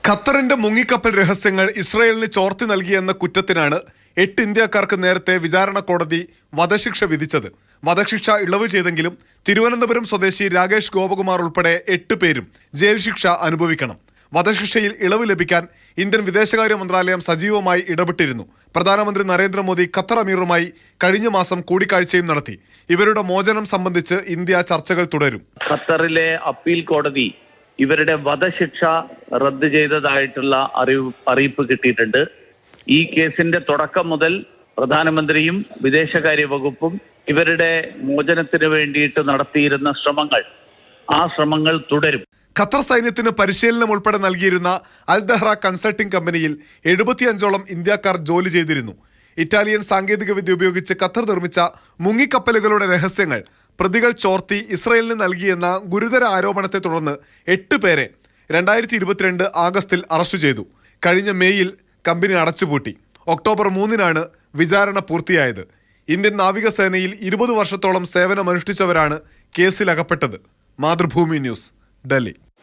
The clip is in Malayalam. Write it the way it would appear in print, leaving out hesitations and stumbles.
ഖത്തറിന്റെ മുങ്ങിക്കപ്പൽ രഹസ്യങ്ങൾ ഇസ്രായേലിന് ചോർത്തി നൽകിയെന്ന കുറ്റത്തിനാണ് 8 ഇന്ത്യക്കാർക്ക് നേരത്തെ വിചാരണ കോടതി വധശിക്ഷ വിധിച്ചത്. വധശിക്ഷ ഇളവ് ചെയ്തെങ്കിലും തിരുവനന്തപുരം സ്വദേശി രാകേഷ് ഗോപകുമാർ ഉൾപ്പെടെ 8 പേരും ജയിൽ ശിക്ഷ അനുഭവിക്കണം. വധശിക്ഷയിൽ ഇളവ് ലഭിക്കാൻ ഇന്ത്യൻ വിദേശകാര്യ മന്ത്രാലയം സജീവമായി ഇടപെട്ടിരുന്നു. പ്രധാനമന്ത്രി നരേന്ദ്രമോദി ഖത്തർ അമീറുമായി കഴിഞ്ഞ മാസം കൂടിക്കാഴ്ചയും നടത്തി. ഇവരുടെ മോചനം സംബന്ധിച്ച് ഇന്ത്യ ചർച്ചകൾ തുടരും. ഖത്തറിലെ അപ്പീൽ കോടതി ഇവരുടെ വധശിക്ഷ റദ്ദ് ചെയ്തതായിട്ടുള്ള അറിയിപ്പ് കിട്ടിയിട്ടുണ്ട്. ഈ കേസിന്റെ തുടക്കം മുതൽ പ്രധാനമന്ത്രിയും വിദേശകാര്യ വകുപ്പും ഇവരുടെ മോചനത്തിന് വേണ്ടിയിട്ട് നടത്തിയിരുന്ന ശ്രമങ്ങൾ തുടരും. ഖത്തർ സൈന്യത്തിന് പരിശീലനം ഉൾപ്പെടെ നൽകിയിരുന്ന അൽ ദഹ്റ കൺസൾട്ടിംഗ് കമ്പനിയിൽ 75ഓളം ഇന്ത്യക്കാർ ജോലി ചെയ്തിരുന്നു. ഇറ്റാലിയൻ സാങ്കേതികവിദ്യ ഉപയോഗിച്ച് ഖത്തർ നിർമ്മിച്ച മുങ്ങിക്കപ്പലുകളുടെ രഹസ്യങ്ങൾ പ്രതികൾ ചോർത്തി ഇസ്രായേലിന് നൽകിയെന്ന ഗുരുതര ആരോപണത്തെ തുടർന്ന് 8 പേരെ 2022 ആഗസ്റ്റിൽ അറസ്റ്റ് ചെയ്തു. കഴിഞ്ഞ മെയ്യിൽ കമ്പനി അടച്ചുപൂട്ടി. ഒക്ടോബർ 3-നാണ് വിചാരണ പൂർത്തിയായത്. ഇന്ത്യൻ നാവികസേനയിൽ 20 വർഷത്തോളം സേവനമനുഷ്ഠിച്ചവരാണ് കേസിലകപ്പെട്ടത്. മാതൃഭൂമി ന്യൂസ്, ഡൽഹി.